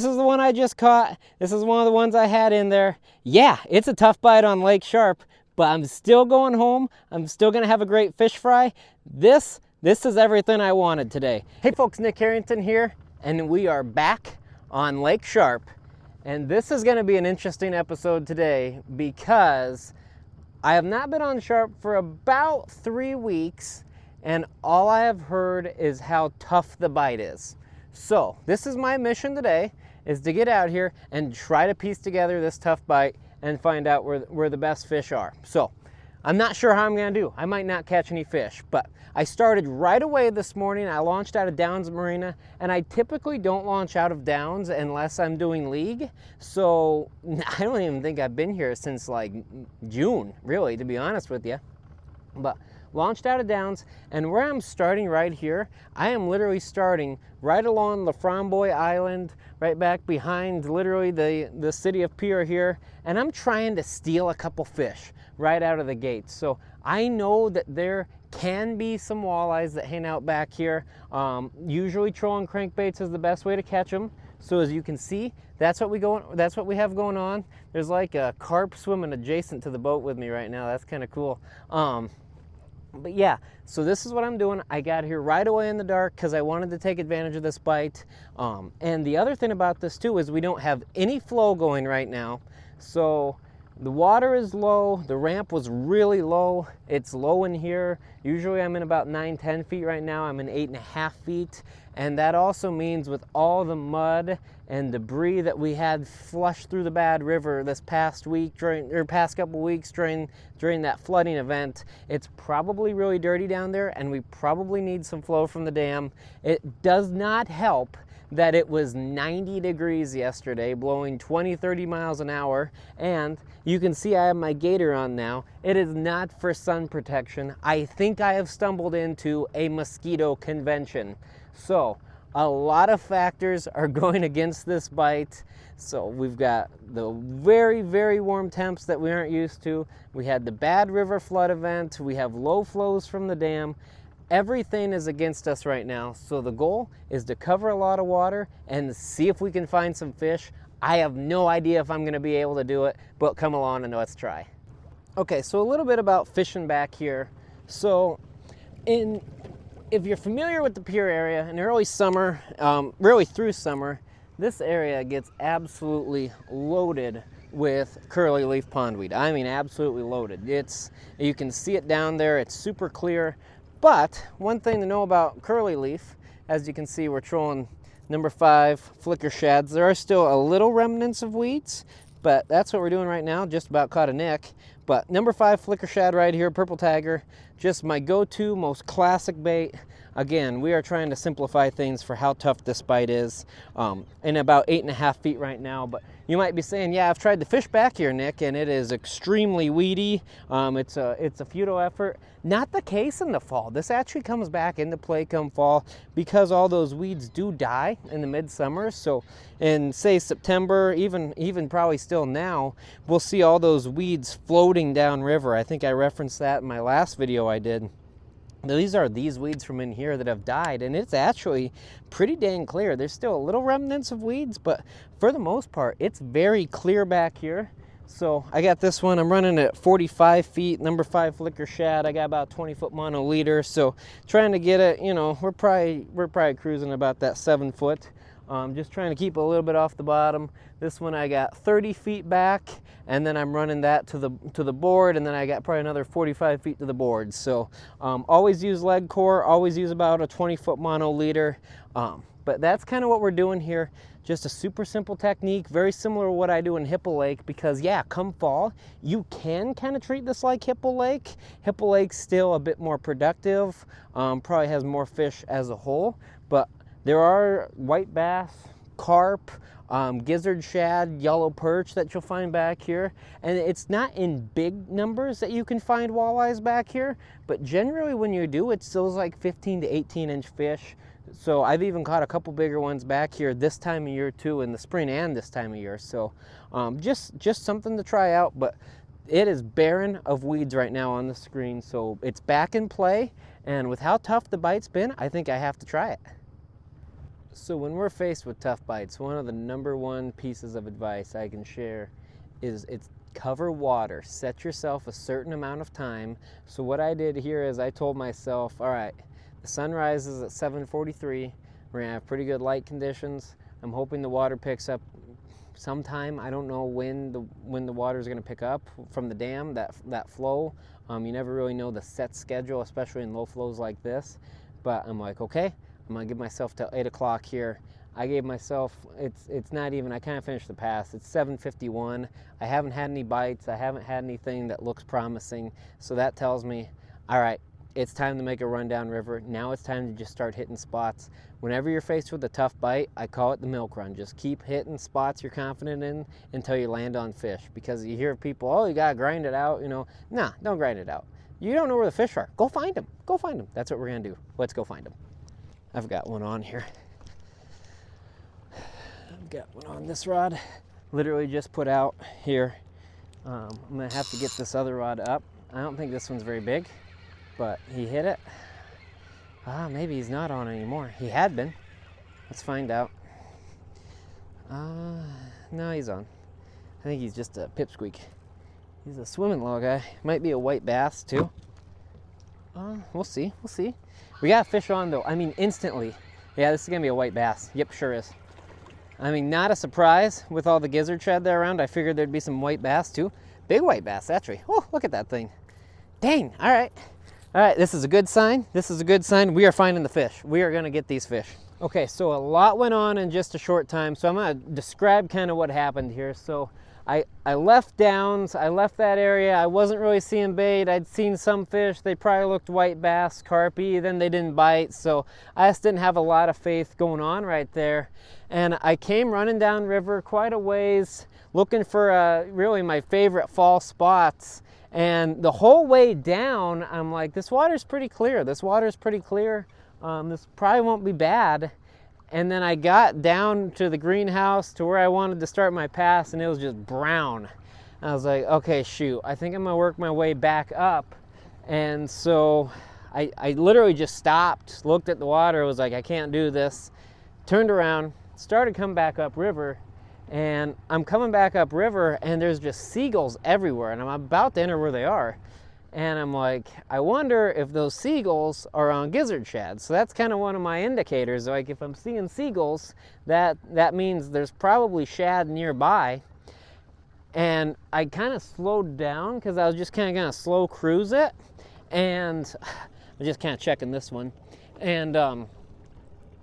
This is the one I just caught. This is one of the ones I had in there. Yeah, it's a tough bite on Lake Sharpe, but I'm still going home. I'm still gonna have a great fish fry. This is everything I wanted today. Hey folks, Nick Harrington here, and we are back on Lake Sharpe. And this is gonna be an interesting episode today because I have not been on Sharpe for about 3 weeks, and all I have heard is how tough the bite is. So this is my mission today, is to get out here and try to piece together this tough bite and find out where the best fish are. So I'm not sure how I'm gonna do. I might not catch any fish, but I started right away this morning. I launched out of Downs Marina, and I typically don't launch out of Downs unless I'm doing league. So I don't even think I've been here since like June, really, to be honest with you. But launched out of Downs, and where I'm starting right here, I am literally starting right along Laframboise Island, right back behind literally the city of Pierre here, and I'm trying to steal a couple fish right out of the gates. So I know that there can be some walleyes that hang out back here. Usually trolling crankbaits is the best way to catch them. So as you can see, that's what we have going on. There's like a carp swimming adjacent to the boat with me right now. That's kind of cool. But yeah, so this is what I'm doing. I got here right away in the dark because I wanted to take advantage of this bite. And the other thing about this too is we don't have any flow going right now. So the water is low. The ramp was really low. It's low in here. Usually I'm in about 9-10 feet right now. I'm in 8.5 feet. And that also means with all the mud and debris that we had flushed through the bad river this past week, past couple weeks during that flooding event, it's probably really dirty down there, and we probably need some flow from the dam. It does not help that it was 90 degrees yesterday, blowing 20-30 miles an hour, and you can see I have my gator on now. It is not for sun protection. I think I have stumbled into a mosquito convention. So a lot of factors are going against this bite. So we've got the very, very warm temps that we aren't used to. We had the bad river flood event. We have low flows from the dam. Everything is against us right now. So the goal is to cover a lot of water and see if we can find some fish. I have no idea if I'm gonna be able to do it, but come along and let's try. Okay, so a little bit about fishing back here. So if you're familiar with the Pierre area, in early summer, really through summer, this area gets absolutely loaded with curly leaf pondweed. I mean, absolutely loaded. You can see it down there. It's super clear. But one thing to know about curly leaf, as you can see, we're trolling number 5 flicker shads. There are still a little remnants of weeds, but that's what we're doing right now. Just about caught a nick. But number 5 flicker shad right here, purple tiger, just my go-to, most classic bait. Again, we are trying to simplify things for how tough this bite is. In about 8.5 feet right now. But you might be saying, yeah, I've tried to fish back here, Nick, and it is extremely weedy. It's a futile effort. Not the case in the fall. This actually comes back into play come fall because all those weeds do die in the midsummer. So in, say, September, even probably still now, we'll see all those weeds floating downriver. I think I referenced that in my last video I did. These are these weeds from in here that have died, and it's actually pretty dang clear. There's still a little remnants of weeds, but for the most part, it's very clear back here. So I got this one, I'm running at 45 feet, number 5 flicker shad. I got about 20-foot monoliter, so trying to get it, you know, we're probably cruising about that 7 foot. Just trying to keep a little bit off the bottom. This one I got 30 feet back, and then I'm running that to the board, and then I got probably another 45 feet to the board. So always use leg core, always use about a 20-foot monoliter. But that's kind of what we're doing here. Just a super simple technique, very similar to what I do in Hippo Lake, because yeah, come fall, you can kind of treat this like Hippo Lake. Hippo Lake's still a bit more productive, probably has more fish as a whole, but there are white bass, carp, gizzard shad, yellow perch that you'll find back here. And it's not in big numbers that you can find walleyes back here, but generally when you do, it's still like 15 to 18 inch fish. So I've even caught a couple bigger ones back here this time of year too, in the spring and this time of year. So just something to try out, but it is barren of weeds right now on the screen. So it's back in play, and with how tough the bite's been, I think I have to try it. So when we're faced with tough bites, one of the number one pieces of advice I can share is it's cover water. Set yourself a certain amount of time. So what I did here is I told myself, all right, the sun rises at 7:43. We're gonna have pretty good light conditions. I'm hoping the water picks up sometime. I don't know when the water is gonna pick up from the dam, that flow. You never really know the set schedule, especially in low flows like this. But I'm like, okay, I'm gonna give myself till 8 o'clock here. I gave myself, it's not even, I kind of finished the pass. It's 7:51. I haven't had any bites. I haven't had anything that looks promising. So that tells me, all right, it's time to make a run down river. Now it's time to just start hitting spots. Whenever you're faced with a tough bite, I call it the milk run. Just keep hitting spots you're confident in until you land on fish. Because you hear people, oh, you gotta grind it out, you know. Nah, don't grind it out. You don't know where the fish are. Go find them. Go find them. That's what we're gonna do. Let's go find them. I've got one on here. I've got one on this rod. Literally just put out here. I'm gonna have to get this other rod up. I don't think this one's very big, but he hit it. Maybe he's not on anymore. He had been. Let's find out. No, he's on. I think he's just a pipsqueak. He's a swimming low guy. Might be a white bass too. We'll see. We'll see. We got a fish on though. I mean, instantly. Yeah, this is gonna be a white bass. Yep, sure is. I mean, not a surprise with all the gizzard shad there around. I figured there'd be some white bass too. Big white bass, actually. Oh, look at that thing. Dang, all right. All right, this is a good sign. This is a good sign. We are finding the fish. We are gonna get these fish. Okay, so a lot went on in just a short time. So I'm gonna describe kind of what happened here. So I left downs, I left that area. I wasn't really seeing bait. I'd seen some fish. They probably looked white bass, carpe, then they didn't bite. So I just didn't have a lot of faith going on right there. And I came running down river quite a ways, looking for really my favorite fall spots. And the whole way down, I'm like, this water's pretty clear. This water's pretty clear. This probably won't be bad. And then I got down to the greenhouse to where I wanted to start my pass, and it was just brown. I was like, okay, shoot, I think I'm gonna work my way back up. And so I literally just stopped, looked at the water, was like, I can't do this. Turned around, started coming back up river, and I'm coming back up river, and there's just seagulls everywhere, and I'm about to enter where they are. And I'm like, I wonder if those seagulls are on gizzard shad. So that's kind of one of my indicators. Like if I'm seeing seagulls, that means there's probably shad nearby. And I kind of slowed down because I was just kind of gonna slow cruise it. And I'm just kind of checking this one. And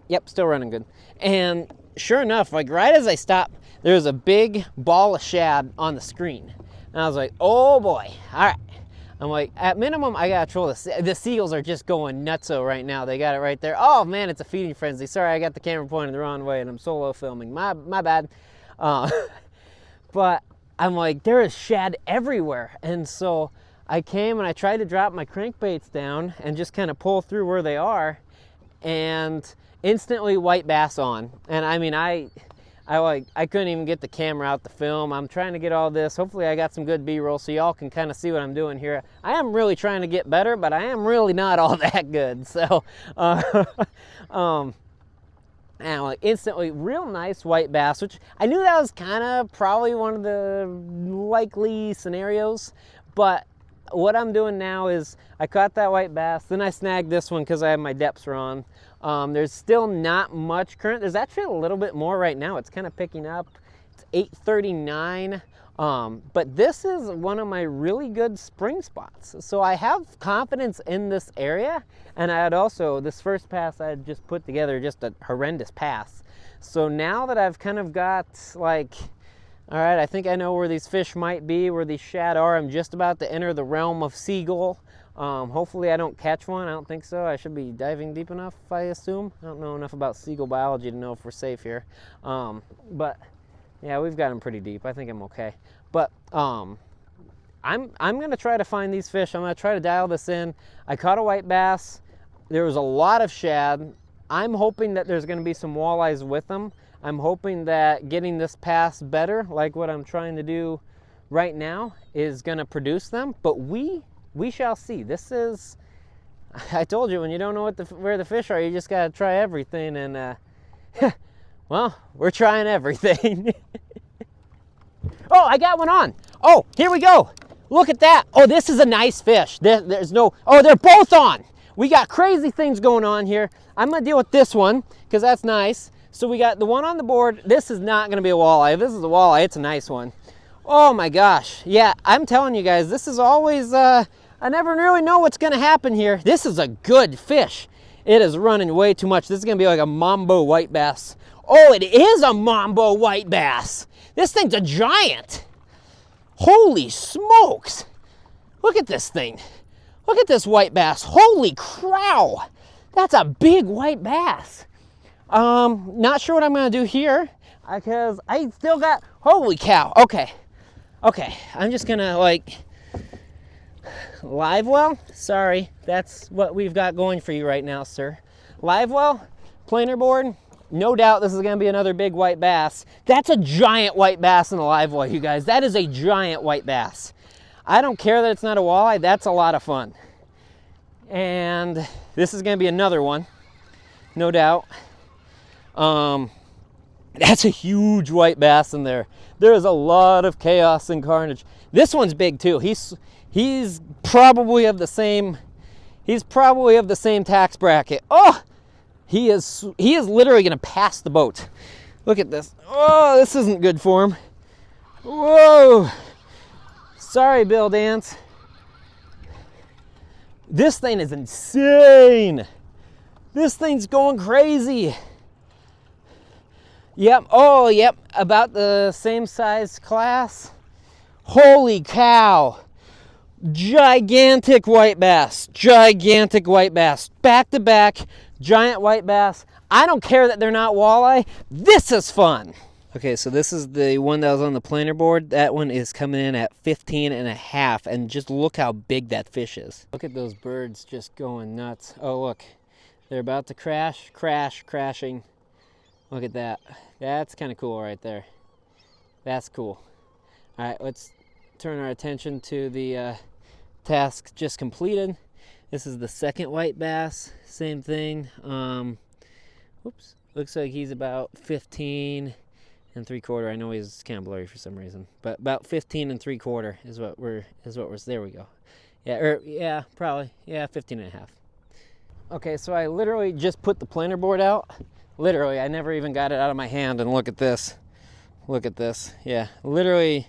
yep, still running good. And sure enough, like right as I stopped, there was a big ball of shad on the screen. And I was like, oh boy, all right. I'm like, at minimum, I gotta troll this. The seagulls are just going nutso right now. They got it right there. Oh man, it's a feeding frenzy. Sorry, I got the camera pointed the wrong way and I'm solo filming. My bad. But I'm like, there is shad everywhere. And so I came and I tried to drop my crankbaits down and just kind of pull through where they are. And instantly white bass on. And I mean, I couldn't even get the camera out to film. I'm trying to get all this. Hopefully I got some good B-roll so y'all can kind of see what I'm doing here. I am really trying to get better, but I am really not all that good. So, and like instantly real nice white bass, which I knew that was kind of probably one of the likely scenarios. But what I'm doing now is I caught that white bass, then I snagged this one because I have my depths on. There's still not much current. There's actually a little bit more right now. It's kind of picking up. It's 8:39. But this is one of my really good spring spots. So I have confidence in this area. And I had also, this first pass I had just put together, just a horrendous pass. So now that I've kind of got like, all right, I think I know where these fish might be, where these shad are. I'm just about to enter the realm of seagull. Hopefully I don't catch one. I don't think so. I should be diving deep enough, I assume. I don't know enough about seagull biology to know if we're safe here. But yeah, we've got them pretty deep. I think I'm okay. But I'm gonna try to find these fish. I'm gonna try to dial this in. I caught a white bass. There was a lot of shad. I'm hoping that there's gonna be some walleyes with them. I'm hoping that getting this pass better, like what I'm trying to do right now, is gonna produce them. But we shall see. This is, I told you, when you don't know where the fish are, you just gotta try everything. And Well, we're trying everything. Oh, I got one on. Oh, here we go. Look at that. Oh, this is a nice fish. There's no, oh, they're both on. We got crazy things going on here. I'm gonna deal with this one because that's nice. So we got the one on the board. This is not gonna be a walleye. If this is a walleye, it's a nice one. Oh my gosh. Yeah, I'm telling you guys, this is always, I never really know what's gonna happen here. This is a good fish. It is running way too much. This is gonna be like a mambo white bass. Oh, it is a mambo white bass. This thing's a giant. Holy smokes. Look at this thing. Look at this white bass. Holy crow. That's a big white bass. Not sure what I'm gonna do here because I still got, holy cow. Okay, I'm just gonna like, live well? Sorry, that's what we've got going for you right now, sir. Live well, planer board. No doubt this is gonna be another big white bass. That's a giant white bass in the live well, you guys. That is a giant white bass. I don't care that it's not a walleye, that's a lot of fun. And this is gonna be another one, no doubt. That's a huge white bass in there. There is a lot of chaos and carnage. This one's big too. He's probably of the same tax bracket. Oh! He is literally gonna pass the boat. Look at this. Oh, this isn't good for him. Whoa. Sorry, Bill Dance. This thing is insane. This thing's going crazy. Yep, oh, yep, about the same size class. Holy cow. Gigantic white bass. Gigantic white bass. Back to back. Giant white bass. I don't care that they're not walleye. This is fun. Okay, so this is the one that was on the planer board. That one is coming in at 15 and a half, and just look how big that fish is. Look at those birds just going nuts. Oh, look. They're about to crashing. Look at that. That's kind of cool right there. That's cool. All right, let's turn our attention to the task just completed. This is the second white bass, same thing. Oops, looks like he's about 15 and 3/4. I know he's kind of blurry for some reason, but about 15 and 3/4 is what we're, there we go. Yeah, probably, 15 and a half. Okay, so I literally just put the planer board out. Literally, I never even got it out of my hand, and look at this. Look at this, yeah, literally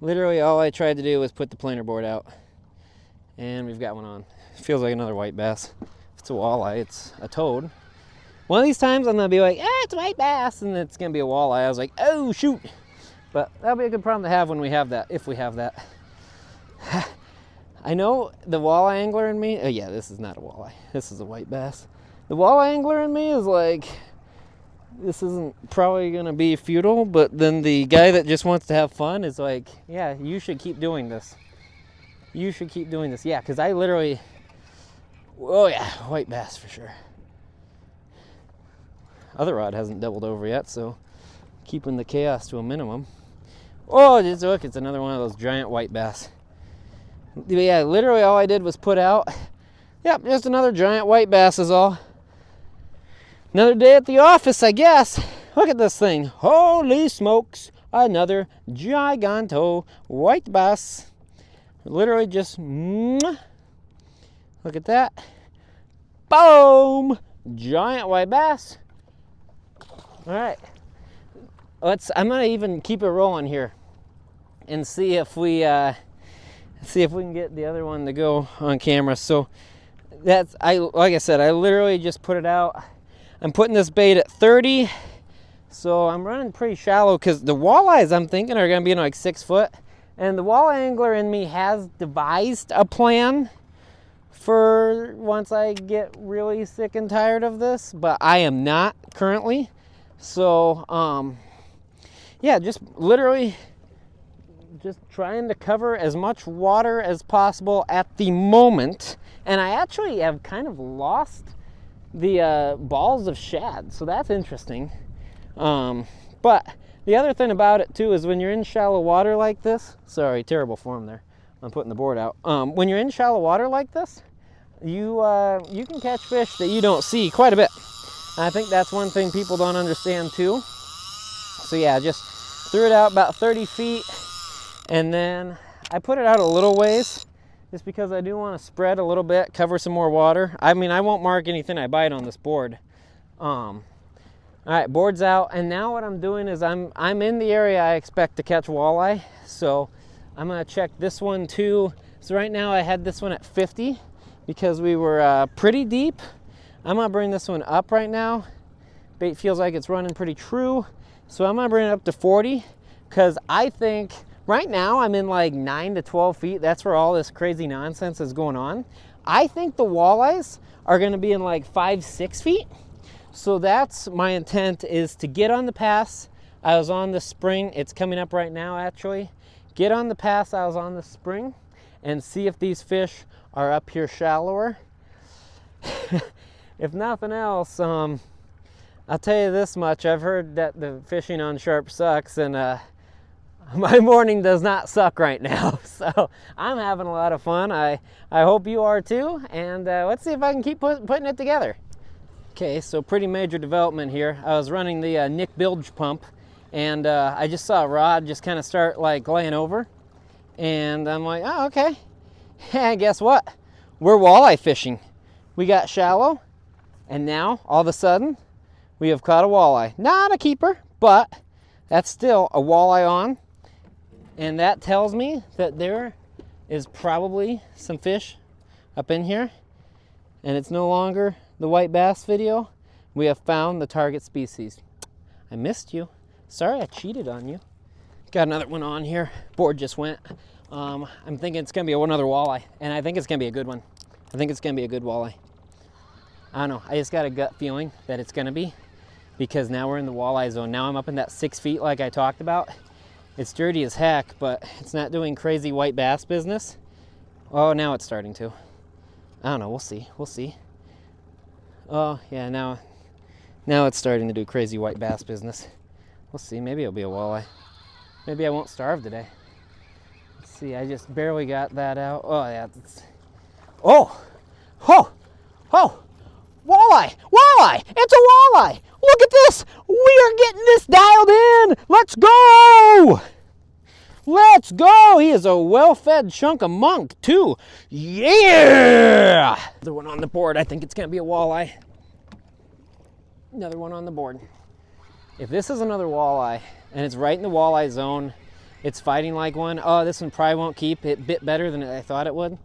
all I tried to do was put the planer board out. And we've got one on. Feels like another white bass. If it's a walleye, it's a toad. One of these times I'm gonna be like, it's a white bass, and it's gonna be a walleye. I was like, oh shoot. But that'll be a good problem to have when we have that, if we have that. I know the walleye angler in me, oh yeah, this is not a walleye. This is a white bass. The walleye angler in me is like, this isn't probably gonna be futile, but then the guy that just wants to have fun is like, yeah, you should keep doing this. You should keep doing this. Yeah, because I literally, oh yeah, white bass for sure. Other rod hasn't doubled over yet, so keeping the chaos to a minimum. Oh, just look, it's another one of those giant white bass. Yeah, literally all I did was put out, yep, just another giant white bass is all. Another day at the office, I guess. Look at this thing. Holy smokes, another giganto white bass. Literally just, look at that. Boom! Giant white bass. All right, I'm gonna even keep it rolling here and see if we can get the other one to go on camera. So like I said, I literally just put it out. I'm putting this bait at 30, so I'm running pretty shallow because the walleyes I'm thinking are gonna be like 6 foot. And the walleye angler in me has devised a plan for once I get really sick and tired of this, but I am not currently. So, yeah, just literally just trying to cover as much water as possible at the moment. And I actually have kind of lost the balls of shad, so that's interesting. But the other thing about it too is when you're in shallow water like this, sorry, terrible form there, I'm putting the board out. When you're in shallow water like this, you can catch fish that you don't see quite a bit. And I think that's one thing people don't understand too. So yeah, just threw it out about 30 feet, and then I put it out a little ways just because I do want to spread a little bit, cover some more water. I mean, I won't mark anything I bite on this board. All right, board's out, and now what I'm doing is I'm in the area I expect to catch walleye. So I'm gonna check this one too. So right now I had this one at 50 because we were pretty deep. I'm gonna bring this one up right now. Bait feels like it's running pretty true. So I'm gonna bring it up to 40 because I think right now I'm in like 9 to 12 feet. That's where all this crazy nonsense is going on. I think the walleyes are gonna be in like 5, 6 feet. So that's my intent, is to get on the pass. I was on the spring. It's coming up right now actually. Get on the pass I was on the spring and see if these fish are up here shallower. If nothing else, I'll tell you this much. I've heard that the fishing on Sharpe sucks, and my morning does not suck right now. So I'm having a lot of fun. I hope you are too. And let's see if I can keep putting it together. Okay, so pretty major development here. I was running the Nick bilge pump, and I just saw a rod just kind of start like laying over. And I'm like, oh, okay. And guess what? We're walleye fishing. We got shallow, and now all of a sudden we have caught a walleye. Not a keeper, but that's still a walleye on. And that tells me that there is probably some fish up in here, and it's no longer the white bass video. We have found the target species. I missed you. Sorry I cheated on you. Got another one on here. Board just went. I'm thinking it's gonna be another walleye, and I think it's gonna be a good one. I think it's gonna be a good walleye. I don't know, I just got a gut feeling that it's gonna be, because now we're in the walleye zone. Now I'm up in that 6 feet like I talked about. It's dirty as heck, but it's not doing crazy white bass business. Oh, now it's starting to. I don't know, we'll see, we'll see. Oh yeah, now it's starting to do crazy white bass business. We'll see, maybe it'll be a walleye. Maybe I won't starve today. Let's see, I just barely got that out. Oh yeah, oh, walleye, walleye, it's a walleye. Look at this, we are getting this dialed in. Let's go. Let's go. He is a well-fed chunk of monk too. Yeah. Another one on the board. I think it's gonna be a walleye. Another one on the board. If this is another walleye and it's right in the walleye zone, it's fighting like one. Oh, this one probably won't keep. It bit better than I thought it would.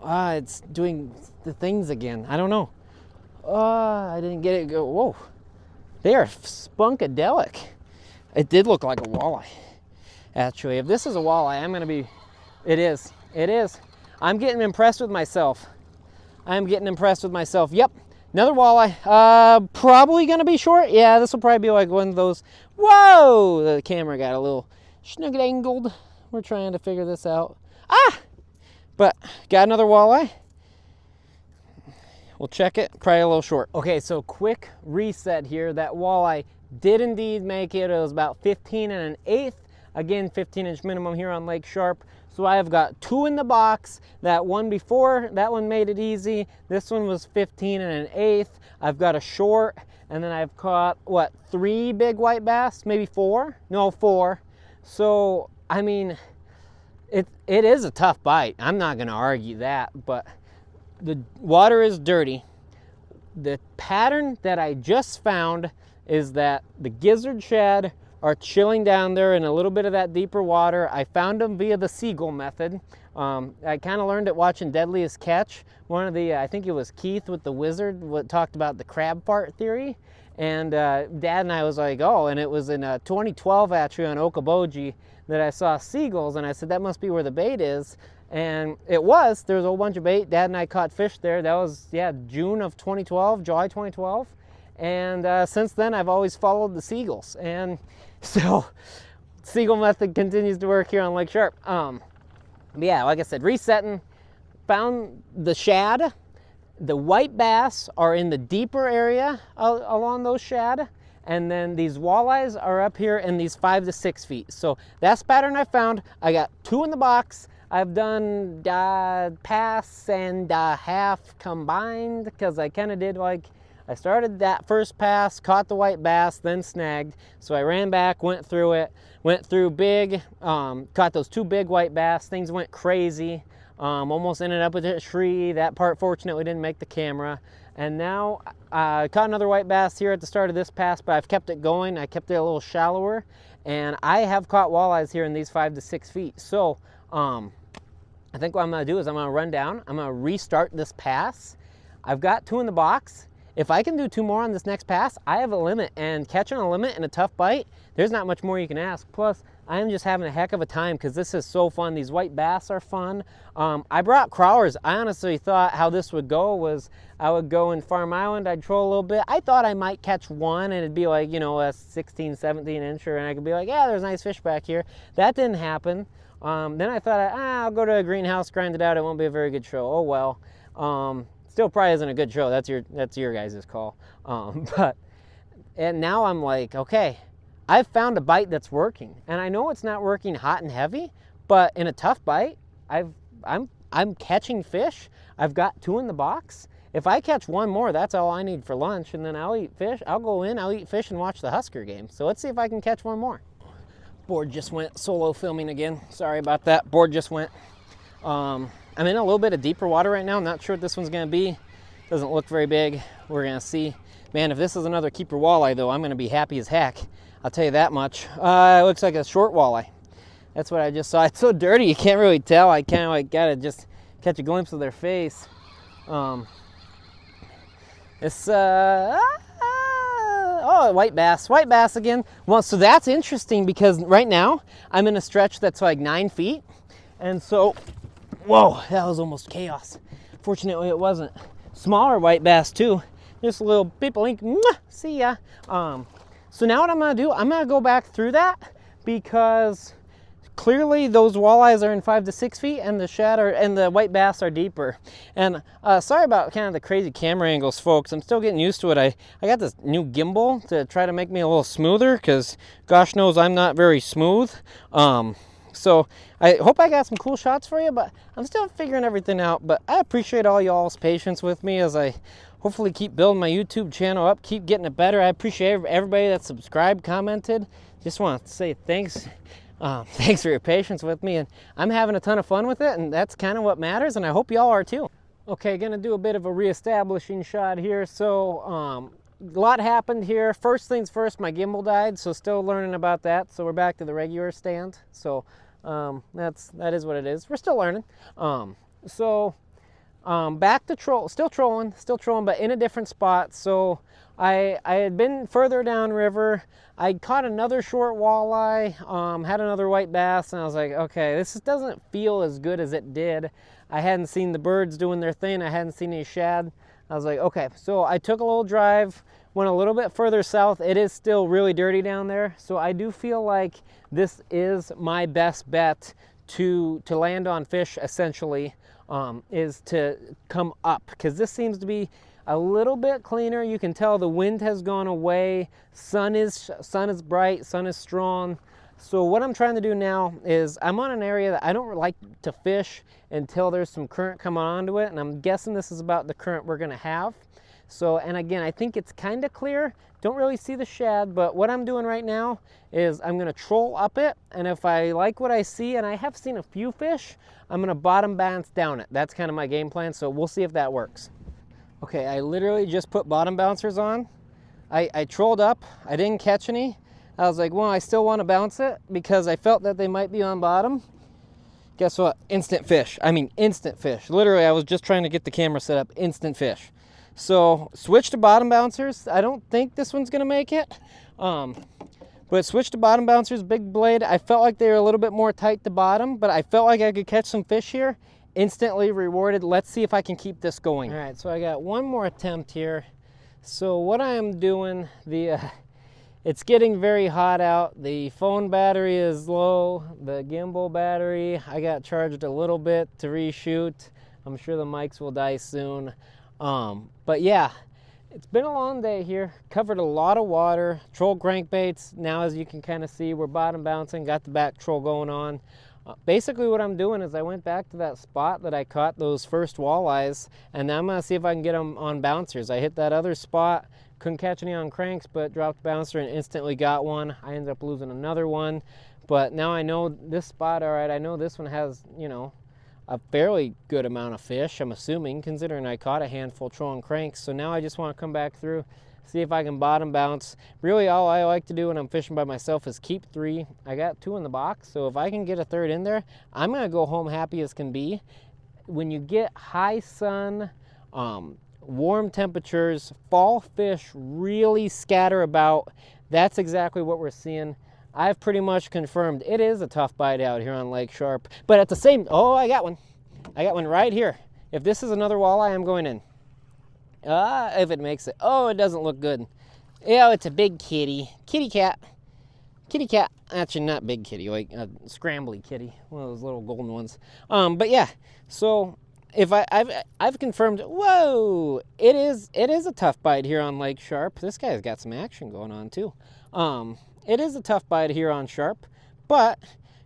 It's doing the things again. I don't know. I didn't get it. Go. Whoa. They are spunkadelic. It did look like a walleye. Actually, if this is a walleye, I'm gonna be, it is. I'm getting impressed with myself. Yep, another walleye. Probably gonna be short. Yeah, this will probably be like one of those, whoa, the camera got a little snugget angled. We're trying to figure this out. But got another walleye. We'll check it, probably a little short. Okay, so quick reset here. That walleye did indeed make it. It was about 15 1/8. Again, 15-inch minimum here on Lake Sharpe. So I have got 2 in the box. That one before, that one made it easy. This one was 15 1/8. I've got a short, and then I've caught, what, 3 big white bass? Maybe 4? No, 4. So, I mean, it is a tough bite. I'm not gonna argue that, but the water is dirty. The pattern that I just found is that the gizzard shad are chilling down there in a little bit of that deeper water. I found them via the seagull method. I kind of learned it watching Deadliest Catch. One of the, I think it was Keith with the Wizard, talked about the crab fart theory. And Dad and I was like, oh, and it was in 2012 actually on Okoboji that I saw seagulls, and I said, that must be where the bait is. And it was. There was a whole bunch of bait. Dad and I caught fish there. That was, yeah, June of 2012, July 2012. And since then, I've always followed the seagulls. And so, seagull method continues to work here on Lake Sharpe. Yeah, like I said, resetting, found the shad. The white bass are in the deeper area along those shad. And then these walleyes are up here in these 5 to 6 feet. So that's the pattern I found. I got 2 in the box. I've done pass and half combined because I kind of did like I started that first pass, caught the white bass, then snagged. So I ran back, went through it, went through big, caught those 2 big white bass. Things went crazy. Almost ended up with a tree. That part fortunately didn't make the camera. And now I caught another white bass here at the start of this pass, but I've kept it going. I kept it a little shallower, and I have caught walleyes here in these 5 to 6 feet. So I think what I'm gonna do is I'm gonna run down, I'm gonna restart this pass. I've got 2 in the box. If I can do 2 more on this next pass, I have a limit, and catching a limit in a tough bite, there's not much more you can ask. Plus, I am just having a heck of a time because this is so fun. These white bass are fun. I brought crawlers. I honestly thought how this would go was I would go in Farm Island, I'd troll a little bit. I thought I might catch one and it'd be like, you know, a 16, 17 incher, and I could be like, yeah, there's nice fish back here. That didn't happen. Then I thought, I'll go to a greenhouse, grind it out. It won't be a very good show. Oh well. Still probably isn't a good show. That's your guys' call. And now I'm like, okay, I've found a bite that's working, and I know it's not working hot and heavy, but in a tough bite, I'm catching fish. I've got 2 in the box. If I catch 1 more, that's all I need for lunch, and then I'll eat fish. I'll go in, I'll eat fish, and watch the Husker game. So let's see if I can catch 1 more. Board just went solo filming again. Sorry about that. Board just went. I'm in a little bit of deeper water right now. I'm not sure what this one's gonna be. Doesn't look very big. We're gonna see. Man, if this is another keeper walleye though, I'm gonna be happy as heck. I'll tell you that much. It looks like a short walleye. That's what I just saw. It's so dirty, you can't really tell. I kind of like gotta just catch a glimpse of their face. Oh, white bass again. Well, so that's interesting because right now I'm in a stretch that's like 9 feet. And so, whoa, that was almost chaos. Fortunately, it wasn't. Smaller white bass too. Just a little people ink, see ya. So now what I'm gonna do, I'm gonna go back through that because clearly those walleyes are in 5 to 6 feet and the shad and the white bass are deeper. And sorry about kind of the crazy camera angles, folks. I'm still getting used to it. I got this new gimbal to try to make me a little smoother because gosh knows I'm not very smooth. So I hope I got some cool shots for you, but I'm still figuring everything out. But I appreciate all y'all's patience with me as I hopefully keep building my YouTube channel up, keep getting it better. I appreciate everybody that subscribed, commented. Just want to say thanks. Thanks for your patience with me, and I'm having a ton of fun with it, and that's kind of what matters, and I hope y'all are too. Okay, gonna do a bit of a reestablishing shot here. So a lot happened here. First things first, my gimbal died, so still learning about that. So we're back to the regular stand. So that is what it is. We're still learning. Back to still trolling, but in a different spot. So I had been further downriver. I caught another short walleye, had another white bass, and I was like, okay, this doesn't feel as good as it did. I hadn't seen the birds doing their thing. I hadn't seen any shad. I was like, okay, so I took a little drive, went a little bit further south. It is still really dirty down there. So I do feel like this is my best bet to land on fish, essentially, is to come up, because this seems to be a little bit cleaner. You can tell the wind has gone away. Sun is bright, sun is strong. So what I'm trying to do now is I'm on an area that I don't like to fish until there's some current coming onto it, and I'm guessing this is about the current we're gonna have. So, and again, I think it's kind of clear. Don't really see the shad, but what I'm doing right now is I'm gonna troll up it, and if I like what I see, and I have seen a few fish, I'm gonna bottom bounce down it. That's kind of my game plan, so we'll see if that works. Okay, I literally just put bottom bouncers on. I trolled up, I didn't catch any. I was like, well, I still want to bounce it because I felt that they might be on bottom. Guess what? Instant fish. I mean, instant fish. Literally, I was just trying to get the camera set up. Instant fish. So, switch to bottom bouncers. I don't think this one's going to make it. But switch to bottom bouncers, big blade. I felt like they were a little bit more tight to bottom, but I felt like I could catch some fish here. Instantly rewarded. Let's see if I can keep this going. All right, so I got one more attempt here. So what I am doing, it's getting very hot out. The phone battery is low. The gimbal battery, I got charged a little bit to reshoot. I'm sure the mics will die soon. But yeah, it's been a long day here. Covered a lot of water. Troll crankbaits. Now, as you can kind of see, we're bottom bouncing. Got the back troll going on. Basically what I'm doing is I went back to that spot that I caught those first walleyes, and I'm gonna see if I can get them on bouncers. I hit that other spot, couldn't catch any on cranks, but dropped bouncer and instantly got one. I ended up losing another one, but now I know this spot, all right, I know this one has, you know, a fairly good amount of fish, I'm assuming, considering I caught a handful trolling cranks. So now I just want to come back through, see if I can bottom bounce. Really all I like to do when I'm fishing by myself is keep 3. I got 2 in the box, so if I can get a 3rd in there, I'm gonna go home happy as can be. When you get high sun, warm temperatures, fall fish really scatter about. That's exactly what we're seeing. I've pretty much confirmed it is a tough bite out here on Lake Sharpe, but at the same, oh, I got one. I got one right here. If this is another walleye, I'm going in. If it makes it. Oh, it doesn't look good. Oh, it's a big kitty. Kitty cat. Kitty cat. Actually, not big kitty, like a scrambly kitty. One of those little golden ones. But yeah, so if I've confirmed, whoa, it is a tough bite here on Lake Sharpe. This guy's got some action going on too. It is a tough bite here on Sharpe, but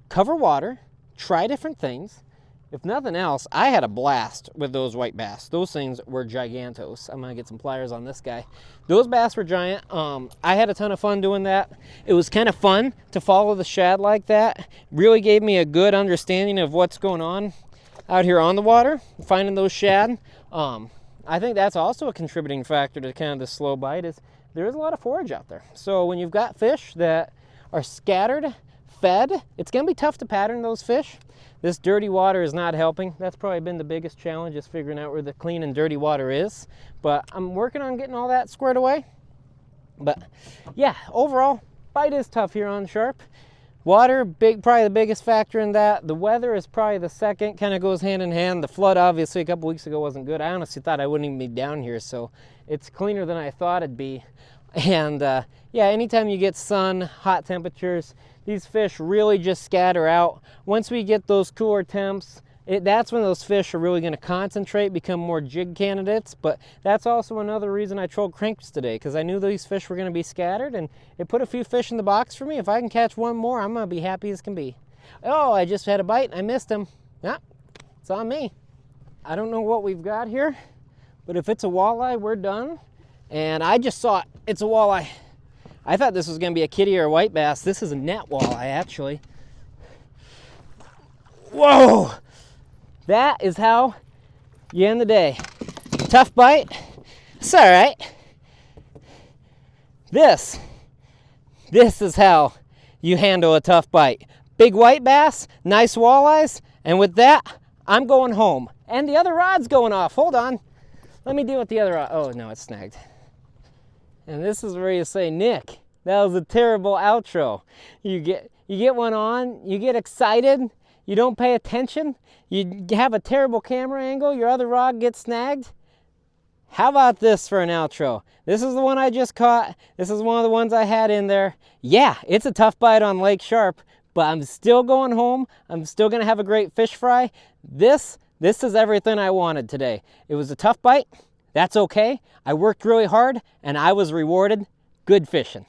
cover water, try different things. If nothing else, I had a blast with those white bass. Those things were gigantos. I'm gonna get some pliers on this guy. Those bass were giant. I had a ton of fun doing that. It was kind of fun to follow the shad like that. Really gave me a good understanding of what's going on out here on the water, finding those shad. I think that's also a contributing factor to kind of the slow bite is there is a lot of forage out there. So when you've got fish that are scattered, fed, it's gonna be tough to pattern those fish. This dirty water is not helping. That's probably been the biggest challenge, is figuring out where the clean and dirty water is. But I'm working on getting all that squared away. But yeah, overall, bite is tough here on Sharpe. Water, probably the biggest factor in that. The weather is probably the second, kind of goes hand in hand. The flood, obviously, a couple weeks ago wasn't good. I honestly thought I wouldn't even be down here, so it's cleaner than I thought it'd be. And yeah, anytime you get sun, hot temperatures, these fish really just scatter out. Once we get those cooler temps, that's when those fish are really going to concentrate, become more jig candidates. But that's also another reason I trolled cranks today, because I knew these fish were going to be scattered, and it put a few fish in the box for me. If I can catch one more, I'm going to be happy as can be. Oh, I just had a bite. I missed him. Yeah, it's on me. I don't know what we've got here, but if it's a walleye, we're done. And I just saw it. It's a walleye. I thought this was going to be a kitty or a white bass. This is a net walleye, actually. Whoa! That is how you end the day. Tough bite. It's all right. This is how you handle a tough bite. Big white bass, nice walleyes, and with that, I'm going home. And the other rod's going off. Hold on. Let me deal with the other rod. Oh, no, it's snagged. And this is where you say, Nick, that was a terrible outro. You get one on, you get excited, you don't pay attention, you have a terrible camera angle, your other rod gets snagged. How about this for an outro? This is the one I just caught. This is one of the ones I had in there. Yeah, it's a tough bite on Lake Sharpe, but I'm still going home. I'm still gonna have a great fish fry. This is everything I wanted today. It was a tough bite. That's okay. I worked really hard and I was rewarded. Good fishing.